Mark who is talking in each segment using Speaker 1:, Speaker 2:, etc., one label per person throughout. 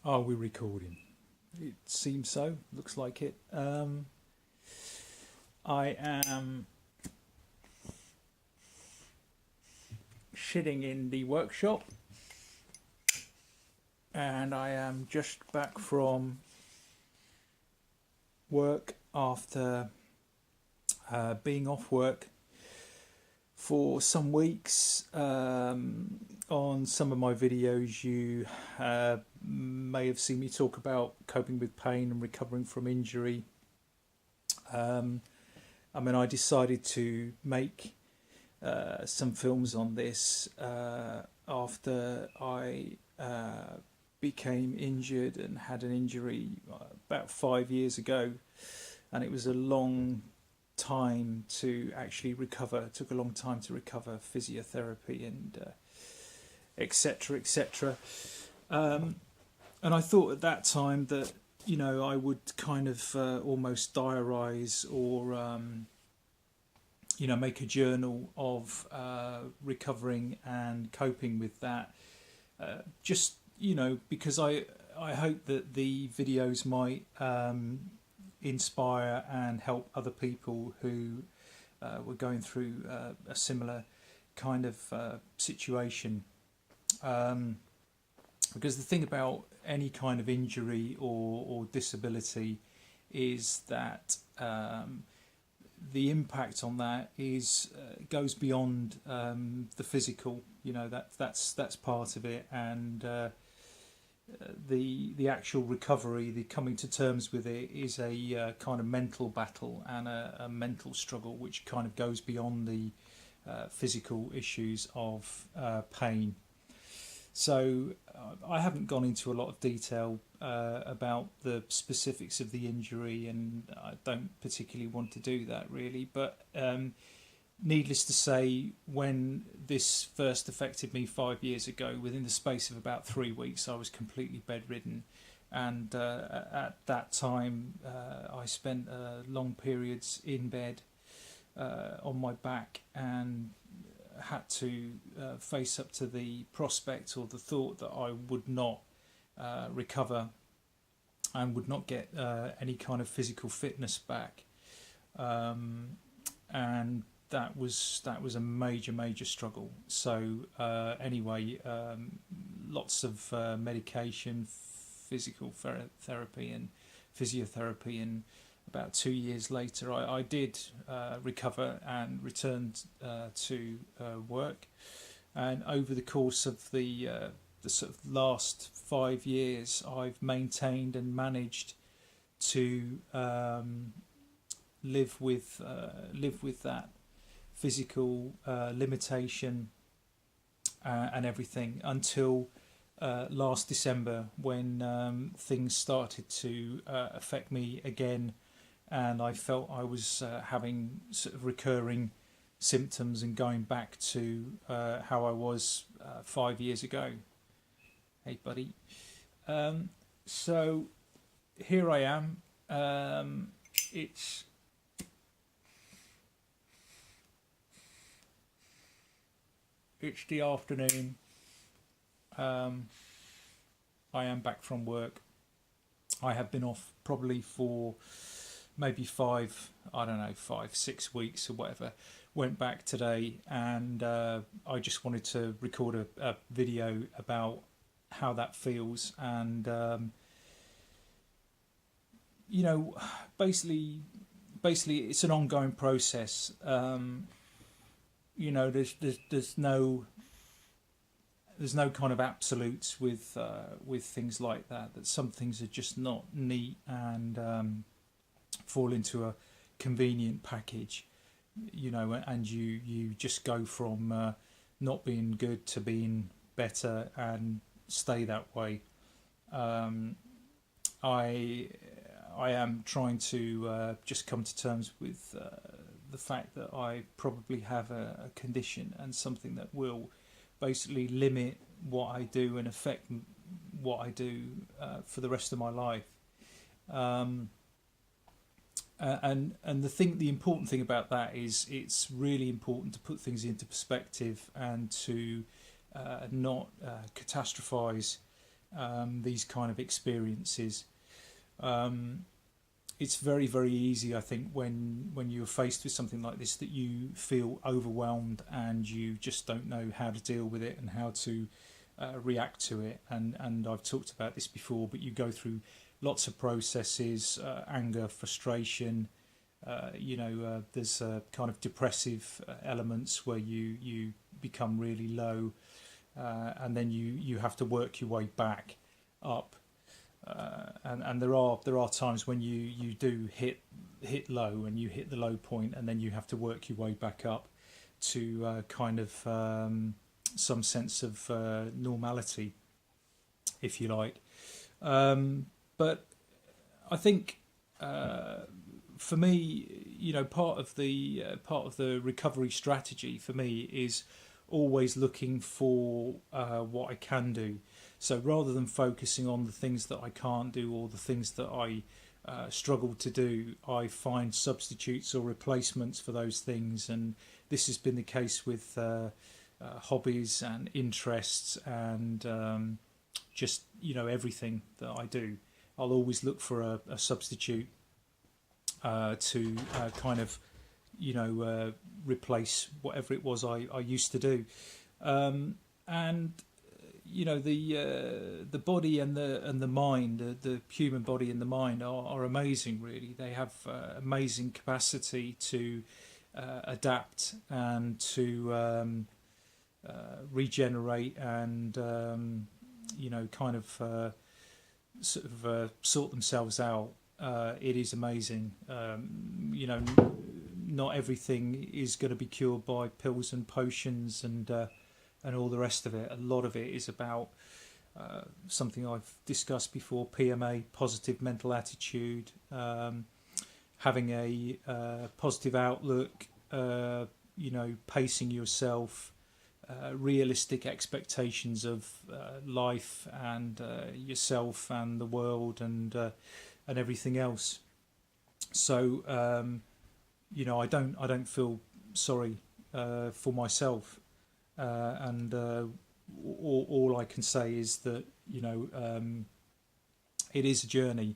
Speaker 1: Are we recording? It seems so. Looks like it. I am sitting in the workshop, and I am just back from work after being off work for some weeks. On some of my videos, you may have seen me talk about coping with pain and recovering from injury. I decided to make some films on this after I became injured and had an injury about 5 years ago, and it was a long time to actually recover. It took a long time to recover, physiotherapy and etc. etc. And I thought at that time that I would kind of almost diarise or make a journal of recovering and coping with that. Because I hope that the videos might inspire and help other people who were going through a similar kind of situation. Because the thing about any kind of injury or disability is that the impact on that is goes beyond the physical. That's part of it, and the actual recovery, the coming to terms with it, is a kind of mental battle and a mental struggle, which kind of goes beyond the physical issues of pain. So I haven't gone into a lot of detail about the specifics of the injury, and I don't particularly want to do that really. But needless to say, when this first affected me 5 years ago, within the space of about 3 weeks, I was completely bedridden. And at that time, I spent long periods in bed on my back, and had to face up to the prospect or the thought that I would not recover and would not get any kind of physical fitness back, and that was a major struggle. So anyway, lots of medication, physical therapy and physiotherapy, and about 2 years later I did recover and returned to work. And over the course of the sort of last 5 years, I've maintained and managed to live with that physical limitation and everything until last December, when things started to affect me again, and I felt I was having sort of recurring symptoms and going back to how I was 5 years ago. Hey buddy. So here I am. It's the afternoon. I am back from work. I have been off probably for maybe 5, 6 weeks or whatever. Went back today, and I just wanted to record a video about how that feels. And basically it's an ongoing process. There's no kind of absolutes with things like that. That some things are just not neat and fall into a convenient package, and you just go from not being good to being better and stay that way. I am trying to just come to terms with the fact that I probably have a condition and something that will basically limit what I do and affect what I do for the rest of my life. And the important thing about that is it's really important to put things into perspective and to not catastrophize these kind of experiences. Um, it's very, very easy, I think, when you're faced with something like this, that you feel overwhelmed and you just don't know how to deal with it and how to react to it. And I've talked about this before, but you go through lots of processes: anger, frustration. There's kind of depressive elements where you become really low, and then you have to work your way back up. And there are times when you do hit low, and you hit the low point, and then you have to work your way back up to kind of some sense of normality, if you like. But I think for me, part of the recovery strategy for me is always looking for what I can do. So rather than focusing on the things that I can't do or the things that I struggle to do, I find substitutes or replacements for those things. And this has been the case with hobbies and interests and just everything that I do. I'll always look for a substitute to kind of replace whatever it was I used to do. And the body and the mind, the human body and the mind are amazing. Really, they have amazing capacity to adapt and to regenerate and kind of sort themselves out. It is amazing. Not everything is going to be cured by pills and potions and all the rest of it. A lot of it is about something I've discussed before: PMA, positive mental attitude, having a positive outlook, pacing yourself, realistic expectations of life and yourself and the world and everything else. So I don't feel sorry for myself. And all I can say is that it is a journey,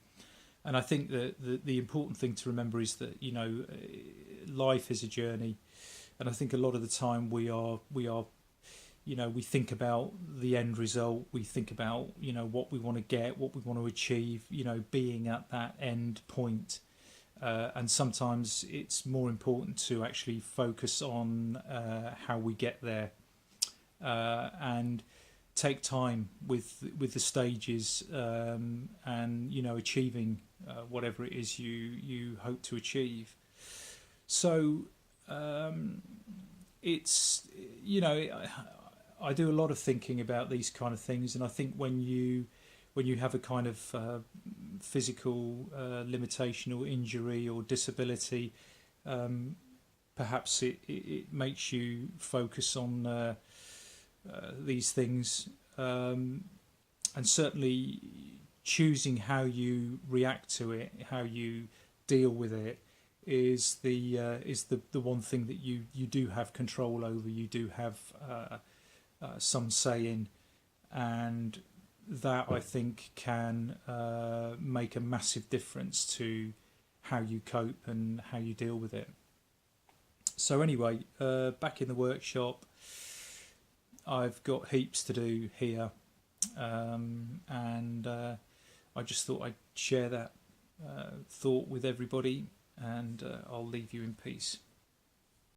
Speaker 1: and I think that the important thing to remember is that life is a journey, and I think a lot of the time we think about the end result, we think about what we want to get, what we want to achieve, being at that end point. And sometimes it's more important to actually focus on how we get there. And take time with the stages and achieving whatever it is you hope to achieve. So it's I do a lot of thinking about these kind of things, and I think when you have a kind of physical limitation or injury or disability, perhaps it makes you focus on these things, and certainly choosing how you react to it, how you deal with it, is the one thing that you do have control over. You do have some say in, and that I think can make a massive difference to how you cope and how you deal with it. So anyway, back in the workshop, I've got heaps to do here, and I just thought I'd share that thought with everybody, and I'll leave you in peace.